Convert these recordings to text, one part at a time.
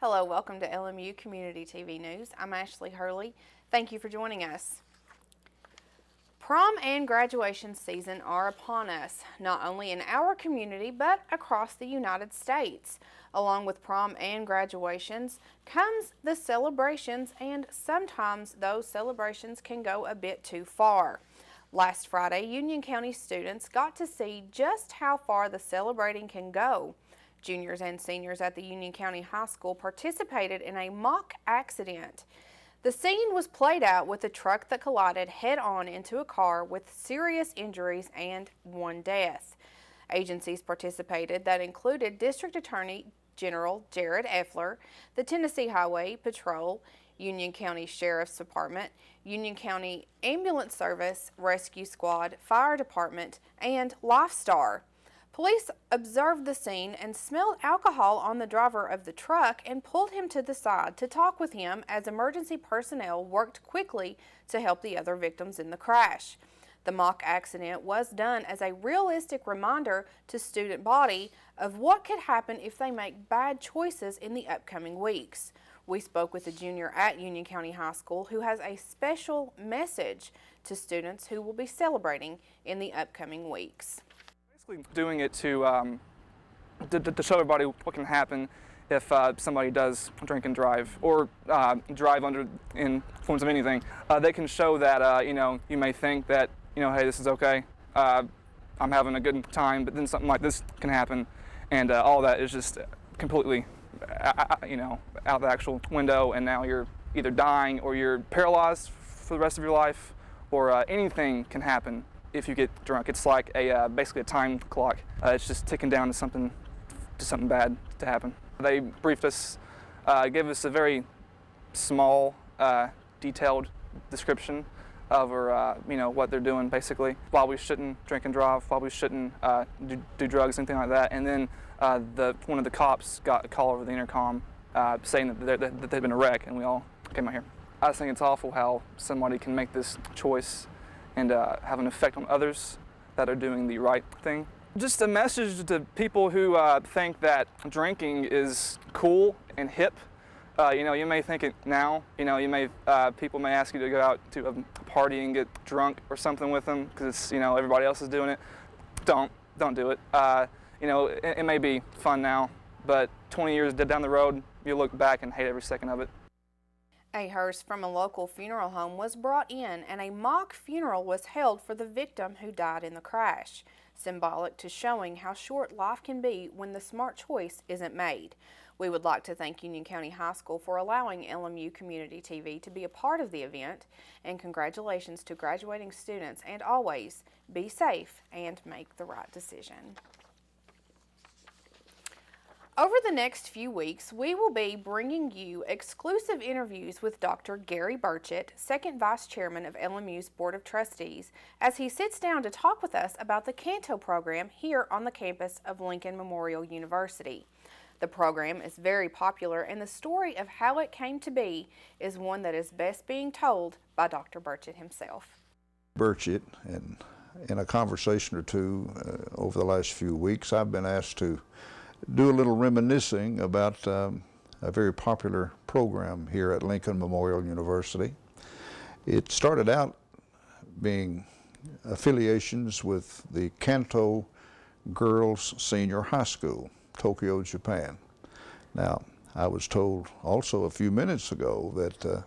Hello, welcome to LMU Community TV News. I'm Ashley Hurley. Thank you for joining us. Prom and graduation season are upon us, not only in our community but across the United States. Along with prom and graduations comes the celebrations, and sometimes those celebrations can go a bit too far. Last Friday, Union County students got to see just how far the celebrating can go. Juniors and seniors at the Union County High School participated in a mock accident. The scene was played out with a truck that collided head-on into a car with serious injuries and one death. Agencies participated that included District Attorney General Jared Effler, the Tennessee Highway Patrol, Union County Sheriff's Department, Union County Ambulance Service, Rescue Squad, Fire Department, and Lifestar. Police observed the scene and smelled alcohol on the driver of the truck and pulled him to the side to talk with him as emergency personnel worked quickly to help the other victims in the crash. The mock accident was done as a realistic reminder to student body of what could happen if they make bad choices in the upcoming weeks. We spoke with a junior at Union County High School who has a special message to students who will be celebrating in the upcoming weeks. Doing it to show everybody what can happen if somebody does drink and drive or drive under influence of anything. They can show that you may think that hey, this is okay, I'm having a good time, but then something like this can happen, and all that is just completely out the actual window, and now you're either dying or you're paralyzed for the rest of your life, or anything can happen if you get drunk. It's like basically a time clock. It's just ticking down to something bad to happen. They briefed us, gave us a very small, detailed description of what they're doing basically. Why we shouldn't drink and drive, why we shouldn't do drugs, anything like that. And then one of the cops got a call over the intercom saying that they'd been a wreck, and we all came out here. I just think it's awful how somebody can make this choice and have an effect on others that are doing the right thing. Just a message to people who think that drinking is cool and hip. You may think it now. People may ask you to go out to a party and get drunk or something with them because everybody else is doing it. Don't do it. It may be fun now, but 20 years down the road, you look back and hate every second of it. A hearse from a local funeral home was brought in, and a mock funeral was held for the victim who died in the crash, symbolic to showing how short life can be when the smart choice isn't made. We would like to thank Union County High School for allowing LMU Community TV to be a part of the event, and congratulations to graduating students, and always be safe and make the right decision. Over the next few weeks, we will be bringing you exclusive interviews with Dr. Gary Burchett, second vice chairman of LMU's Board of Trustees, as he sits down to talk with us about the Canto program here on the campus of Lincoln Memorial University. The program is very popular, and the story of how it came to be is one that is best being told by Dr. Burchett himself. Burchett, and in a conversation or two over the last few weeks, I've been asked to do a little reminiscing about a very popular program here at Lincoln Memorial University. It started out being affiliations with the Canto Girls Senior High School, Tokyo, Japan. Now, I was told also a few minutes ago that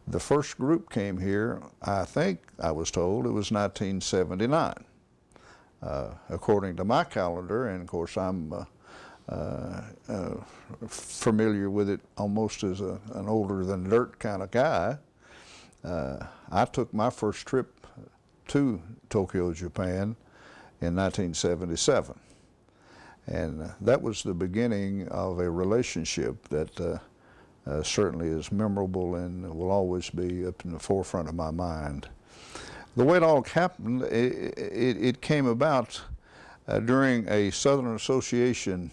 the first group came here, I think I was told it was 1979. According to my calendar, and of course I'm familiar with it almost as an older than dirt kind of guy. I took my first trip to Tokyo, Japan in 1977. And that was the beginning of a relationship that certainly is memorable and will always be up in the forefront of my mind. The way it all happened, it came about during a Southern Association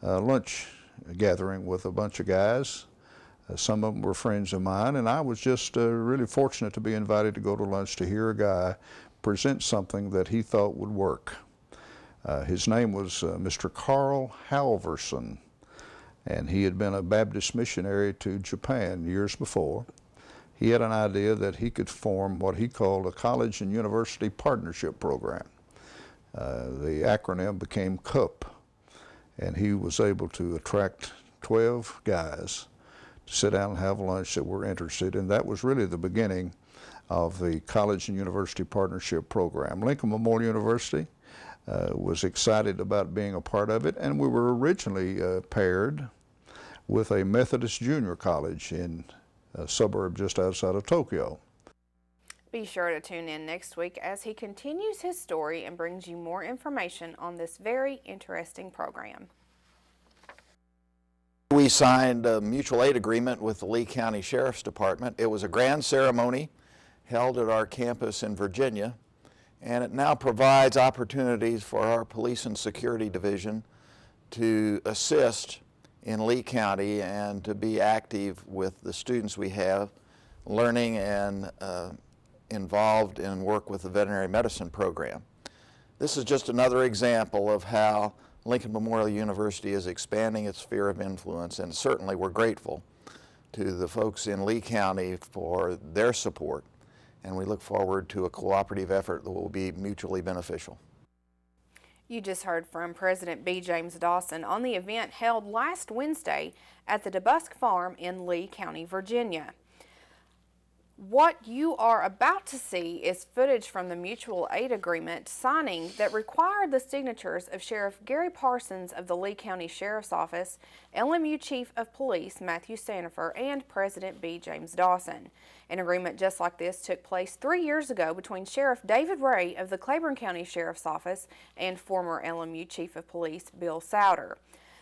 lunch gathering with a bunch of guys. Some of them were friends of mine, and I was just really fortunate to be invited to go to lunch to hear a guy present something that he thought would work. His name was Mr. Carl Halverson, and he had been a Baptist missionary to Japan years before. He had an idea that he could form what he called a college and university partnership program. The acronym became CUP, and he was able to attract 12 guys to sit down and have lunch that were interested, and that was really the beginning of the college and university partnership program. Lincoln Memorial University was excited about being a part of it, and we were originally paired with a Methodist junior college in a suburb just outside of Tokyo. Be sure to tune in next week as he continues his story and brings you more information on this very interesting program. We signed a mutual aid agreement with the Lee County Sheriff's Department. It was a grand ceremony held at our campus in Virginia, and it now provides opportunities for our Police and Security Division to assist in Lee County and to be active with the students we have, learning and involved in work with the veterinary medicine program. This is just another example of how Lincoln Memorial University is expanding its sphere of influence, and certainly we're grateful to the folks in Lee County for their support, and we look forward to a cooperative effort that will be mutually beneficial. You just heard from President B. James Dawson on the event held last Wednesday at the DeBusk Farm in Lee County, Virginia. What you are about to see is footage from the mutual aid agreement signing that required the signatures of Sheriff Gary Parsons of the Lee County Sheriff's Office, LMU Chief of Police Matthew Sandifer, and President B. James Dawson. An agreement just like this took place 3 years ago between Sheriff David Ray of the Claiborne County Sheriff's Office and former LMU Chief of Police Bill Souter.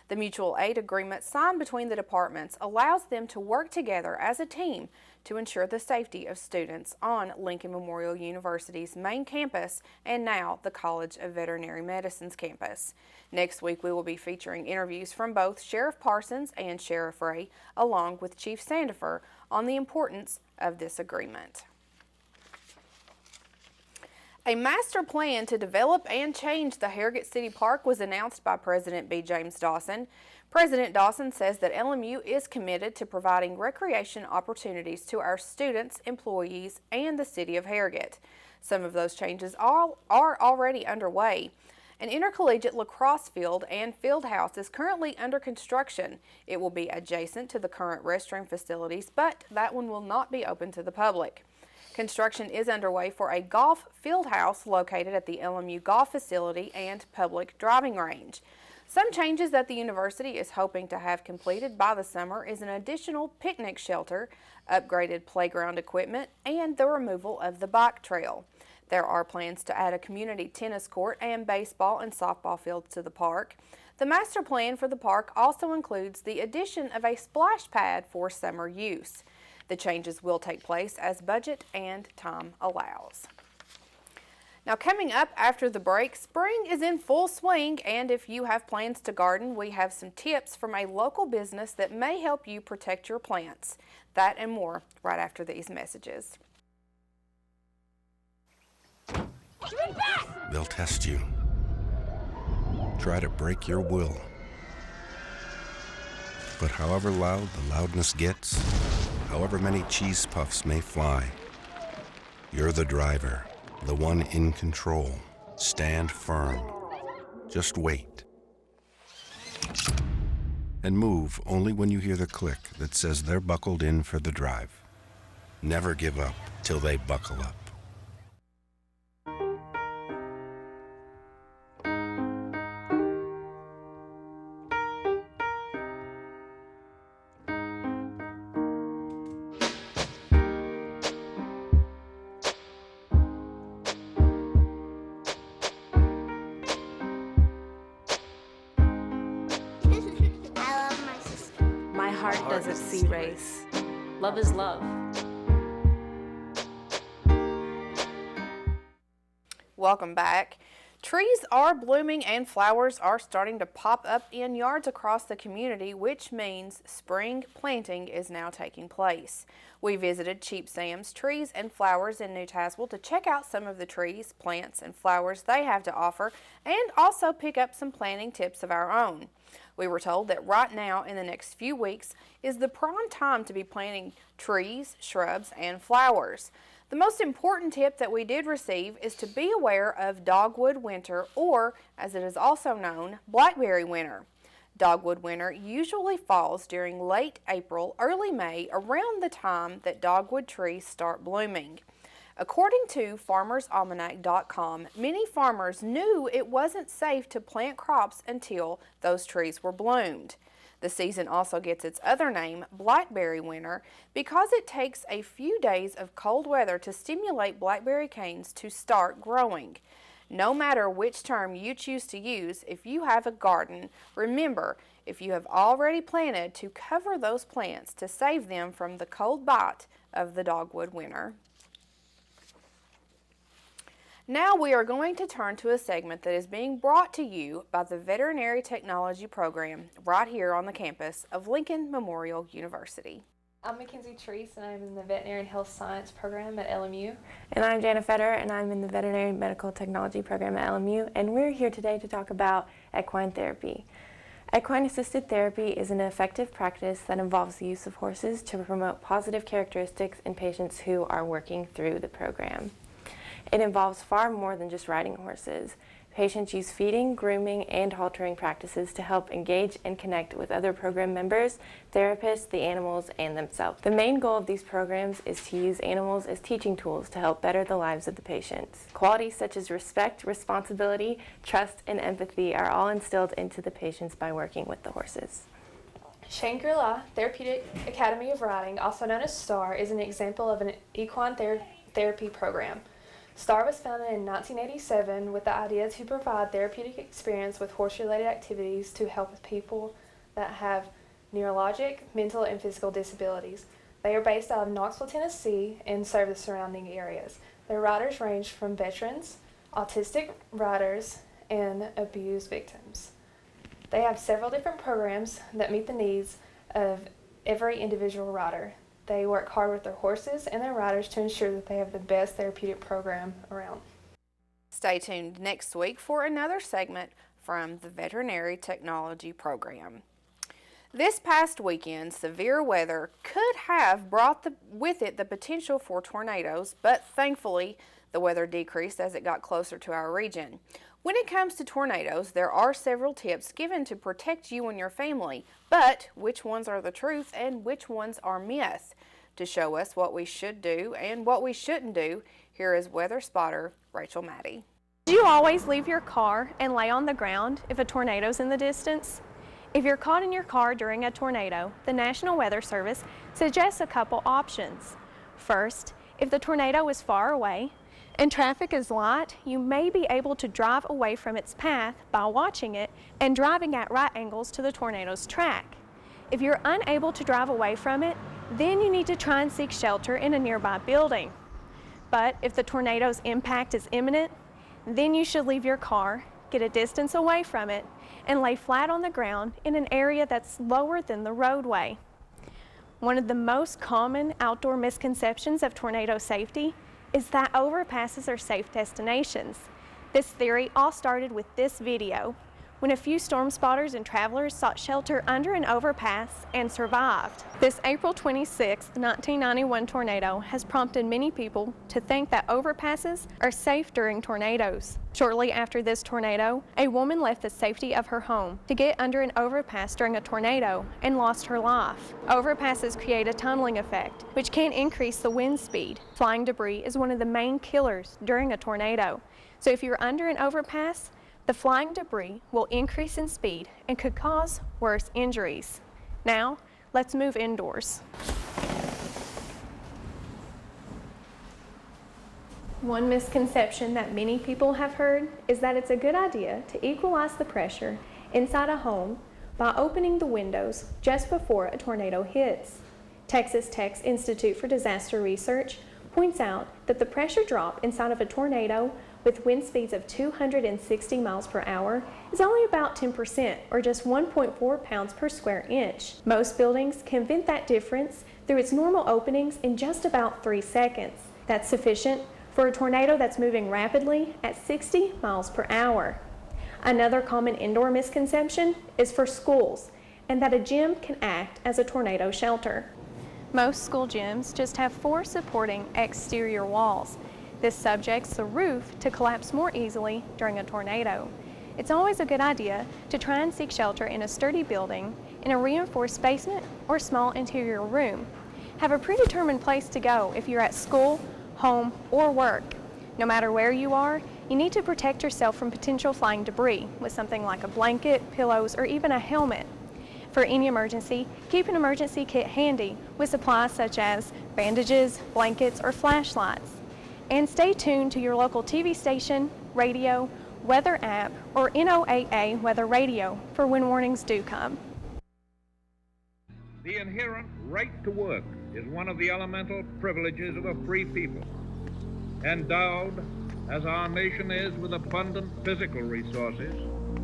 The mutual aid agreement signed between the departments allows them to work together as a team to ensure the safety of students on Lincoln Memorial University's main campus and now the College of Veterinary Medicine's campus. Next week we will be featuring interviews from both Sheriff Parsons and Sheriff Ray along with Chief Sandifer on the importance of this agreement. A master plan to develop and change the Harrogate City Park was announced by President B. James Dawson. President Dawson says that LMU is committed to providing recreation opportunities to our students, employees, and the city of Harrogate. Some of those changes are already underway. An intercollegiate lacrosse field and field house is currently under construction. It will be adjacent to the current restroom facilities, but that one will not be open to the public. Construction is underway for a golf field house located at the LMU golf facility and public driving range. Some changes that the university is hoping to have completed by the summer is an additional picnic shelter, upgraded playground equipment, and the removal of the bike trail. There are plans to add a community tennis court and baseball and softball fields to the park. The master plan for the park also includes the addition of a splash pad for summer use. The changes will take place as budget and time allows. Now, coming up after the break, spring is in full swing, and if you have plans to garden, we have some tips from a local business that may help you protect your plants. That and more right after these messages. They'll test you, try to break your will. But however loud the loudness gets, however many cheese puffs may fly, you're the driver, the one in control. Stand firm. Just wait. And move only when you hear the click that says they're buckled in for the drive. Never give up till they buckle up. Doesn't see race. Love is love. Welcome back. Trees are blooming and flowers are starting to pop up in yards across the community, which means spring planting is now taking place. We visited Cheap Sam's Trees and Flowers in New Tazewell to check out some of the trees, plants, and flowers they have to offer and also pick up some planting tips of our own. We were told that right now in the next few weeks is the prime time to be planting trees, shrubs, and flowers. The most important tip that we did receive is to be aware of dogwood winter, or as it is also known, blackberry winter. Dogwood winter usually falls during late April, early May, around the time that dogwood trees start blooming. According to farmersalmanac.com, many farmers knew it wasn't safe to plant crops until those trees were bloomed. The season also gets its other name, blackberry winter, because it takes a few days of cold weather to stimulate blackberry canes to start growing. No matter which term you choose to use, if you have a garden, remember, if you have already planted, to cover those plants to save them from the cold bite of the dogwood winter. Now we are going to turn to a segment that is being brought to you by the Veterinary Technology Program right here on the campus of Lincoln Memorial University. I'm Mackenzie Treese, and I'm in the Veterinary and Health Science Program at LMU. And I'm Jana Fetter, and I'm in the Veterinary Medical Technology Program at LMU, and we're here today to talk about equine therapy. Equine-assisted therapy is an effective practice that involves the use of horses to promote positive characteristics in patients who are working through the program. It involves far more than just riding horses. Patients use feeding, grooming, and haltering practices to help engage and connect with other program members, therapists, the animals, and themselves. The main goal of these programs is to use animals as teaching tools to help better the lives of the patients. Qualities such as respect, responsibility, trust, and empathy are all instilled into the patients by working with the horses. Shangri-La Therapeutic Academy of Riding, also known as STAR, is an example of an equine therapy program. STAR was founded in 1987 with the idea to provide therapeutic experience with horse-related activities to help with people that have neurologic, mental, and physical disabilities. They are based out of Knoxville, Tennessee, and serve the surrounding areas. Their riders range from veterans, autistic riders, and abused victims. They have several different programs that meet the needs of every individual rider. They work hard with their horses and their riders to ensure that they have the best therapeutic program around. Stay tuned next week for another segment from the Veterinary Technology Program. This past weekend, severe weather could have brought with it the potential for tornadoes, but thankfully the weather decreased as it got closer to our region. When it comes to tornadoes, there are several tips given to protect you and your family, but which ones are the truth and which ones are myth? To show us what we should do and what we shouldn't do, here is weather spotter Rachel Maddie. Do you always leave your car and lay on the ground if a tornado's in the distance? If you're caught in your car during a tornado, the National Weather Service suggests a couple options. First, if the tornado is far away and traffic is light, you may be able to drive away from its path by watching it and driving at right angles to the tornado's track. If you're unable to drive away from it, then you need to try and seek shelter in a nearby building. But if the tornado's impact is imminent, then you should leave your car, get a distance away from it, and lay flat on the ground in an area that's lower than the roadway. One of the most common outdoor misconceptions of tornado safety is that overpasses are safe destinations. This theory all started with this video, when a few storm spotters and travelers sought shelter under an overpass and survived. This April 26, 1991 tornado has prompted many people to think that overpasses are safe during tornadoes. Shortly after this tornado, a woman left the safety of her home to get under an overpass during a tornado and lost her life. Overpasses create a tunneling effect, which can increase the wind speed. Flying debris is one of the main killers during a tornado. So if you're under an overpass, the flying debris will increase in speed and could cause worse injuries. Now, let's move indoors. One misconception that many people have heard is that it's a good idea to equalize the pressure inside a home by opening the windows just before a tornado hits. Texas Tech's Institute for Disaster Research points out that the pressure drop inside of a tornado with wind speeds of 260 miles per hour is only about 10%, or just 1.4 pounds per square inch. Most buildings can vent that difference through its normal openings in just about 3 seconds. That's sufficient for a tornado that's moving rapidly at 60 miles per hour. Another common indoor misconception is for schools, and that a gym can act as a tornado shelter. Most school gyms just have 4 supporting exterior walls. This subjects the roof to collapse more easily during a tornado. It's always a good idea to try and seek shelter in a sturdy building, in a reinforced basement or small interior room. Have a predetermined place to go if you're at school, home, or work. No matter where you are, you need to protect yourself from potential flying debris with something like a blanket, pillows, or even a helmet. For any emergency, keep an emergency kit handy with supplies such as bandages, blankets, or flashlights. And stay tuned to your local TV station, radio, weather app, or NOAA weather radio for when warnings do come. The inherent right to work is one of the elemental privileges of a free people. Endowed, as our nation is, with abundant physical resources,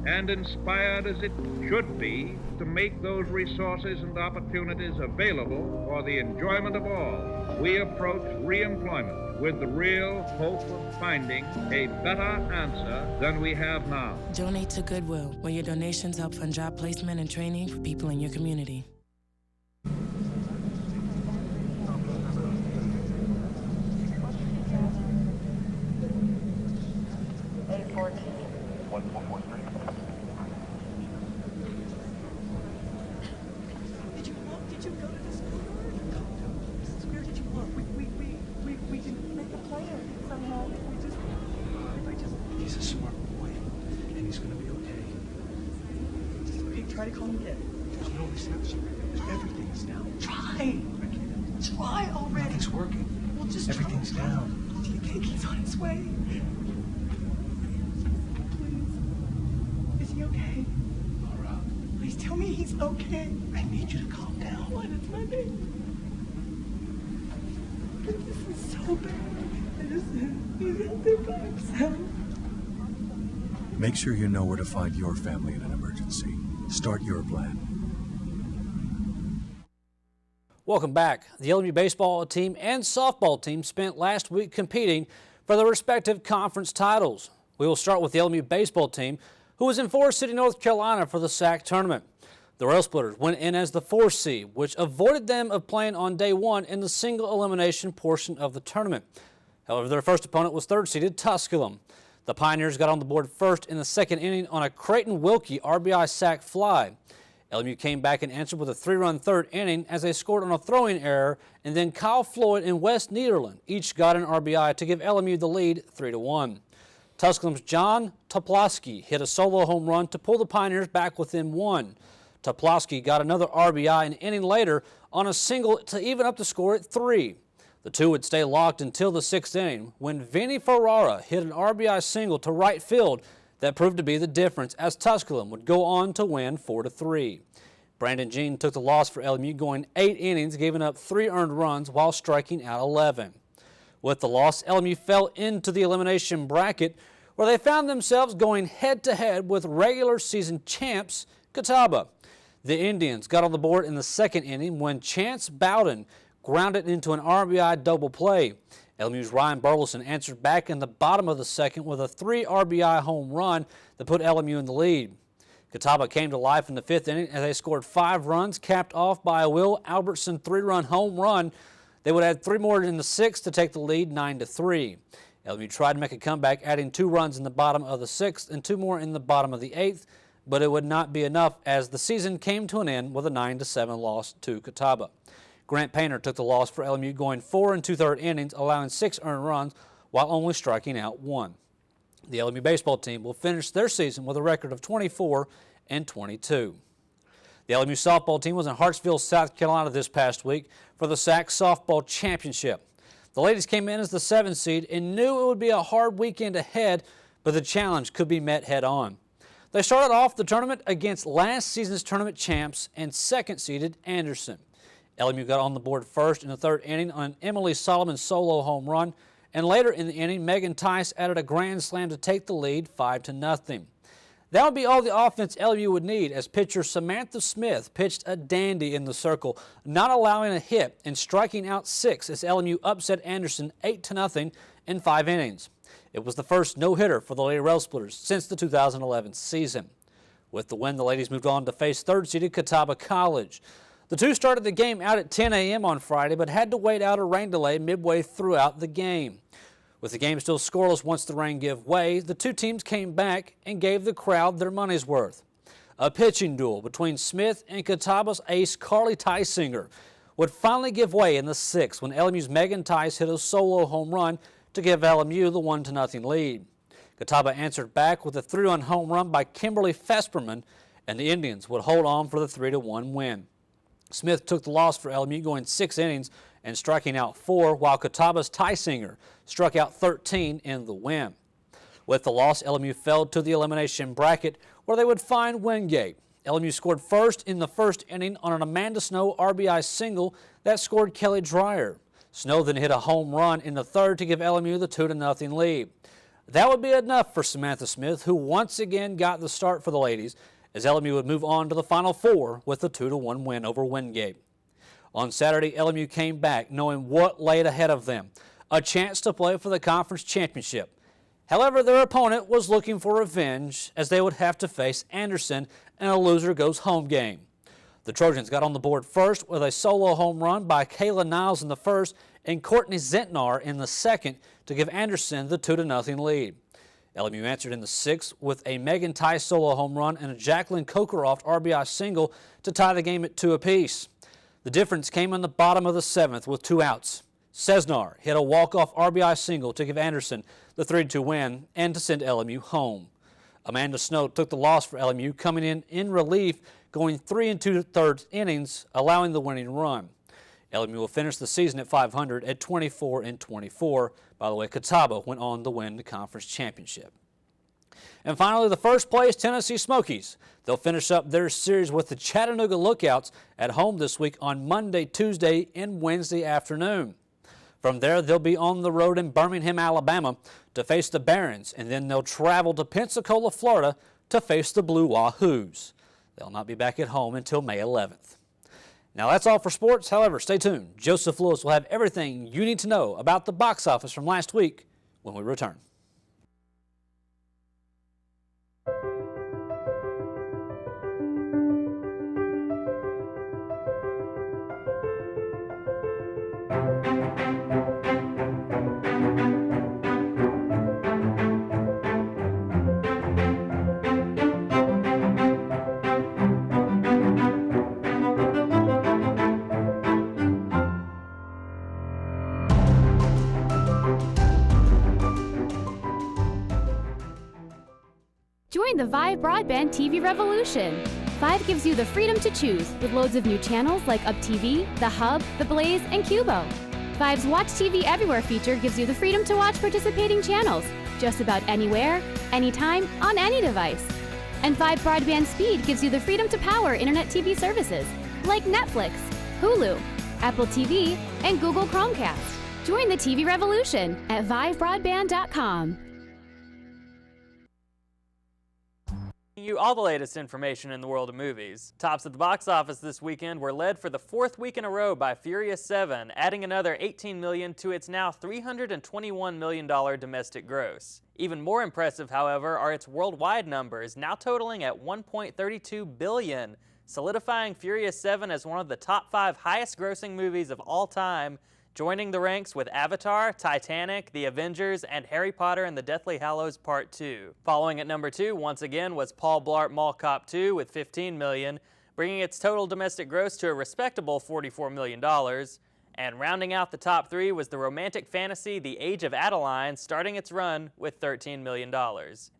and inspired as it should be to make those resources and opportunities available for the enjoyment of all, we approach reemployment with the real hope of finding a better answer than we have now. Donate to Goodwill, where your donations help fund job placement and training for people in your community. He's a smart boy, and he's gonna be okay. Hey, try to calm him down. There's no reception. Everything's down. Try already. Nothing's working. Well, just everything's down. Do you think he's on his way? Please. Is he okay? Laura. Please tell me he's okay. I need you to calm down. What? It's my baby. This is so bad. He's out there by himself. Make sure you know where to find your family in an emergency. Start your plan. Welcome back. The LMU baseball team and softball team spent last week competing for their respective conference titles. We will start with the LMU baseball team, who was in Forest City, North Carolina for the SAC tournament. The Rail Splitters went in as the 4th seed, which avoided them of playing on day 1 in the single elimination portion of the tournament. However, their first opponent was 3rd seeded Tusculum. The Pioneers got on the board first in the 2nd inning on a Creighton Wilkie RBI sac fly. LMU came back and answered with a 3-run 3rd inning as they scored on a throwing error, and then Kyle Floyd and Wes Niederland each got an RBI to give LMU the lead 3-1. Tusculum's John Toplowski hit a solo home run to pull the Pioneers back within 1. Toplowski got another RBI an inning later on a single to even up the score at 3. The two would stay locked until the 6th inning when Vinny Ferrara hit an RBI single to right field that proved to be the difference as Tusculum would go on to win 4-3. Brandon Jean took the loss for LMU, going 8 innings, giving up 3 earned runs while striking out 11. With the loss, LMU fell into the elimination bracket where they found themselves going head-to-head with regular season champs Catawba. The Indians got on the board in the 2nd inning when Chance Bowden grounded into an RBI double play. LMU's Ryan Burleson answered back in the bottom of the 2nd with a 3 RBI home run that put LMU in the lead. Catawba came to life in the 5th inning as they scored 5 runs, capped off by a Will Albertson 3-run home run. They would add 3 more in the 6th to take the lead 9-3. LMU tried to make a comeback, adding 2 runs in the bottom of the 6th and 2 more in the bottom of the 8th, but it would not be enough as the season came to an end with a 9-7 loss to Catawba. Grant Painter took the loss for LMU, going 4 2/3 innings, allowing 6 earned runs while only striking out 1. The LMU baseball team will finish their season with a record of 24-22. The LMU softball team was in Hartsville, South Carolina this past week for the SAC softball championship. The ladies came in as the 7th seed and knew it would be a hard weekend ahead, but the challenge could be met head on. They started off the tournament against last season's tournament champs and 2nd seeded Anderson. LMU got on the board first in the 3rd inning on an Emily Solomon solo home run, and later in the inning, Megan Tice added a grand slam to take the lead 5-0. That would be all the offense LMU would need, as pitcher Samantha Smith pitched a dandy in the circle, not allowing a hit and striking out 6 as LMU upset Anderson 8-0 in 5 innings. It was the first no-hitter for the Lady Rail Splitters since the 2011 season. With the win, the ladies moved on to face third-seeded Catawba College. The two started the game out at 10 a.m. on Friday, but had to wait out a rain delay midway throughout the game. With the game still scoreless once the rain gave way, the two teams came back and gave the crowd their money's worth. A pitching duel between Smith and Catawba's ace Carly Tysinger would finally give way in the 6th when LMU's Megan Tice hit a solo home run to give LMU the 1-0 lead. Catawba answered back with a 3-run home run by Kimberly Fesperman, and the Indians would hold on for the 3-1 win. Smith took the loss for LMU, going 6 innings and striking out 4, while Catawba's Tysinger struck out 13 in the win. With the loss, LMU fell to the elimination bracket, where they would find Wingate. LMU scored first in the first inning on an Amanda Snow RBI single that scored Kelly Dreyer. Snow then hit a home run in the 3rd to give LMU the 2-0 lead. That would be enough for Samantha Smith, who once again got the start for the ladies, as LMU would move on to the Final Four with a 2-1 win over Wingate. On Saturday, LMU came back knowing what laid ahead of them, a chance to play for the conference championship. However, their opponent was looking for revenge, as they would have to face Anderson in a loser-goes-home game. The Trojans got on the board first with a solo home run by Kayla Niles in the 1st and Courtney Zentnar in the 2nd to give Anderson the 2-0 lead. LMU answered in the 6th with a Megan Tice solo home run and a Jacqueline Kokeroft RBI single to tie the game at 2 apiece. The difference came in the bottom of the 7th with 2 outs. Cesnar hit a walk-off RBI single to give Anderson the 3-2 win and to send LMU home. Amanda Snow took the loss for LMU, coming in relief, going 3 2/3 innings, allowing the winning run. LMU will finish the season at 500 at 24-24. By the way, Catawba went on to win the conference championship. And finally, the first place Tennessee Smokies. They'll finish up their series with the Chattanooga Lookouts at home this week on Monday, Tuesday, and Wednesday afternoon. From there, they'll be on the road in Birmingham, Alabama to face the Barons, and then they'll travel to Pensacola, Florida to face the Blue Wahoos. They'll not be back at home until May 11th. Now that's all for sports. However, stay tuned. Joseph Lewis will have everything you need to know about the box office from last week when we return. Join the Vive Broadband TV revolution. Vive gives you the freedom to choose with loads of new channels like Up TV, The Hub, The Blaze, and Cubo. Vive's Watch TV Everywhere feature gives you the freedom to watch participating channels just about anywhere, anytime, on any device. And Vive Broadband Speed gives you the freedom to power internet TV services like Netflix, Hulu, Apple TV, and Google Chromecast. Join the TV revolution at vivebroadband.com. You all the latest information in the world of movies. Tops at the box office this weekend were led for the 4th week in a row by Furious 7, adding another $18 million to its now $321 million domestic gross. Even more impressive, however, are its worldwide numbers, now totaling at $1.32 billion, solidifying Furious 7 as one of the top 5 highest grossing movies of all time, joining the ranks with Avatar, Titanic, The Avengers, and Harry Potter and the Deathly Hallows Part 2. Following at number 2, once again, was Paul Blart Mall Cop 2 with $15 million, bringing its total domestic gross to a respectable $44 million. And rounding out the top 3 was the romantic fantasy The Age of Adeline, starting its run with $13 million.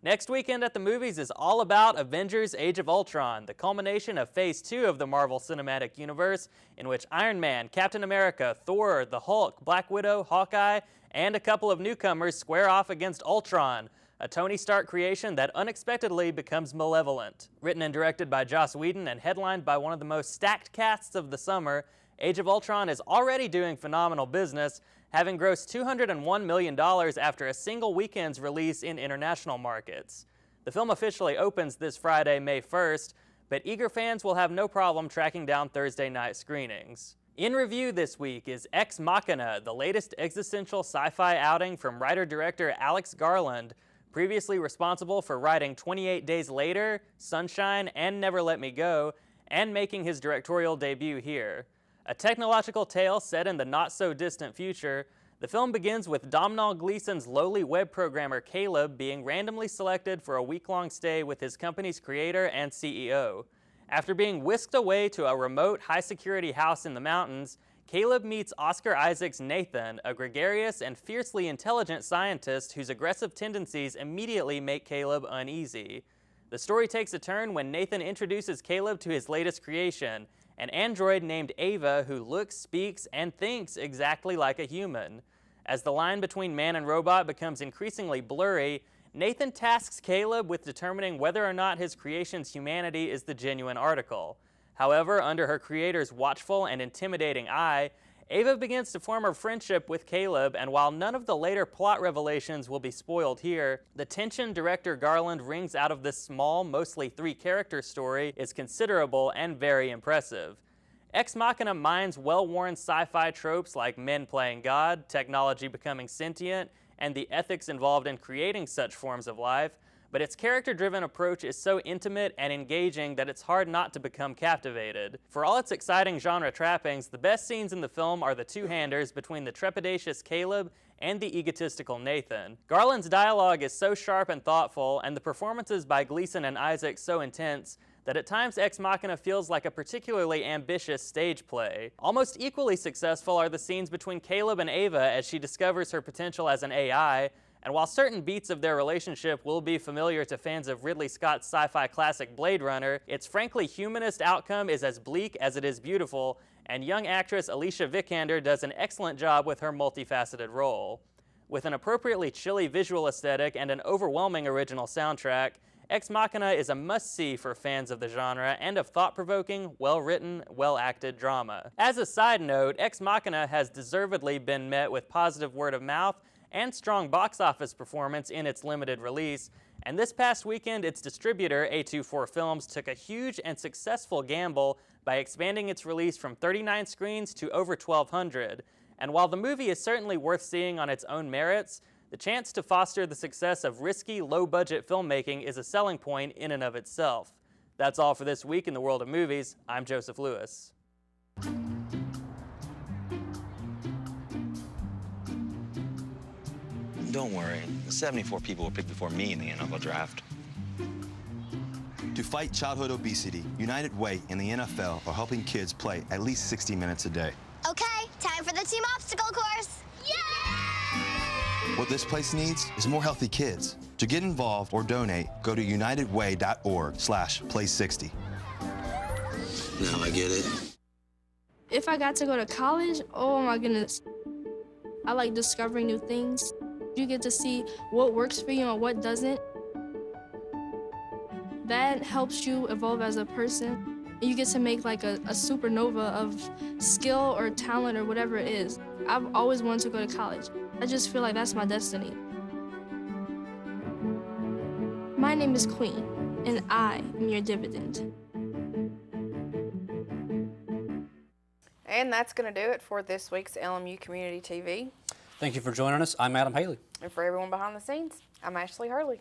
Next weekend at the movies is all about Avengers Age of Ultron, the culmination of Phase 2 of the Marvel Cinematic Universe, in which Iron Man, Captain America, Thor, the Hulk, Black Widow, Hawkeye, and a couple of newcomers square off against Ultron, a Tony Stark creation that unexpectedly becomes malevolent. Written and directed by Joss Whedon and headlined by one of the most stacked casts of the summer, Age of Ultron is already doing phenomenal business, having grossed $201 million after a single weekend's release in international markets. The film officially opens this Friday, May 1st, but eager fans will have no problem tracking down Thursday night screenings. In review this week is Ex Machina, the latest existential sci-fi outing from writer-director Alex Garland, previously responsible for writing 28 Days Later, Sunshine, and Never Let Me Go, and making his directorial debut here. A technological tale set in the not-so-distant future, the film begins with Domhnall Gleeson's lowly web programmer Caleb being randomly selected for a week-long stay with his company's creator and CEO. After being whisked away to a remote, high-security house in the mountains, Caleb meets Oscar Isaac's Nathan, a gregarious and fiercely intelligent scientist whose aggressive tendencies immediately make Caleb uneasy. The story takes a turn when Nathan introduces Caleb to his latest creation, an android named Ava who looks, speaks, and thinks exactly like a human. As the line between man and robot becomes increasingly blurry, Nathan tasks Caleb with determining whether or not his creation's humanity is the genuine article. However, under her creator's watchful and intimidating eye, Ava begins to form a friendship with Caleb, and while none of the later plot revelations will be spoiled here, the tension director Garland wrings out of this small, mostly three-character story is considerable and very impressive. Ex Machina mines well-worn sci-fi tropes like men playing God, technology becoming sentient, and the ethics involved in creating such forms of life, but its character-driven approach is so intimate and engaging that it's hard not to become captivated. For all its exciting genre trappings, the best scenes in the film are the two-handers between the trepidatious Caleb and the egotistical Nathan. Garland's dialogue is so sharp and thoughtful, and the performances by Gleeson and Isaac so intense, that at times Ex Machina feels like a particularly ambitious stage play. Almost equally successful are the scenes between Caleb and Ava as she discovers her potential as an AI, and while certain beats of their relationship will be familiar to fans of Ridley Scott's sci-fi classic Blade Runner, its frankly humanist outcome is as bleak as it is beautiful, and young actress Alicia Vikander does an excellent job with her multifaceted role. With an appropriately chilly visual aesthetic and an overwhelming original soundtrack, Ex Machina is a must-see for fans of the genre and of thought-provoking, well-written, well-acted drama. As a side note, Ex Machina has deservedly been met with positive word of mouth and strong box office performance in its limited release, and this past weekend its distributor, A24 Films, took a huge and successful gamble by expanding its release from 39 screens to over 1,200. And while the movie is certainly worth seeing on its own merits, the chance to foster the success of risky, low-budget filmmaking is a selling point in and of itself. That's all for this week in the world of movies. I'm Joseph Lewis. Don't worry, the 74 people were picked before me in the NFL draft. To fight childhood obesity, United Way and the NFL are helping kids play at least 60 minutes a day. Okay, time for the team obstacle course. Yay! What this place needs is more healthy kids. To get involved or donate, go to unitedway.org/play60. Now I get it. If I got to go to college, oh my goodness. I like discovering new things. You get to see what works for you and what doesn't. That helps you evolve as a person. You get to make like a supernova of skill or talent or whatever it is. I've always wanted to go to college. I just feel like that's my destiny. My name is Queen, and I am your dividend. And that's going to do it for this week's LMU Community TV. Thank you for joining us. I'm Adam Haley. And for everyone behind the scenes, I'm Ashley Hurley.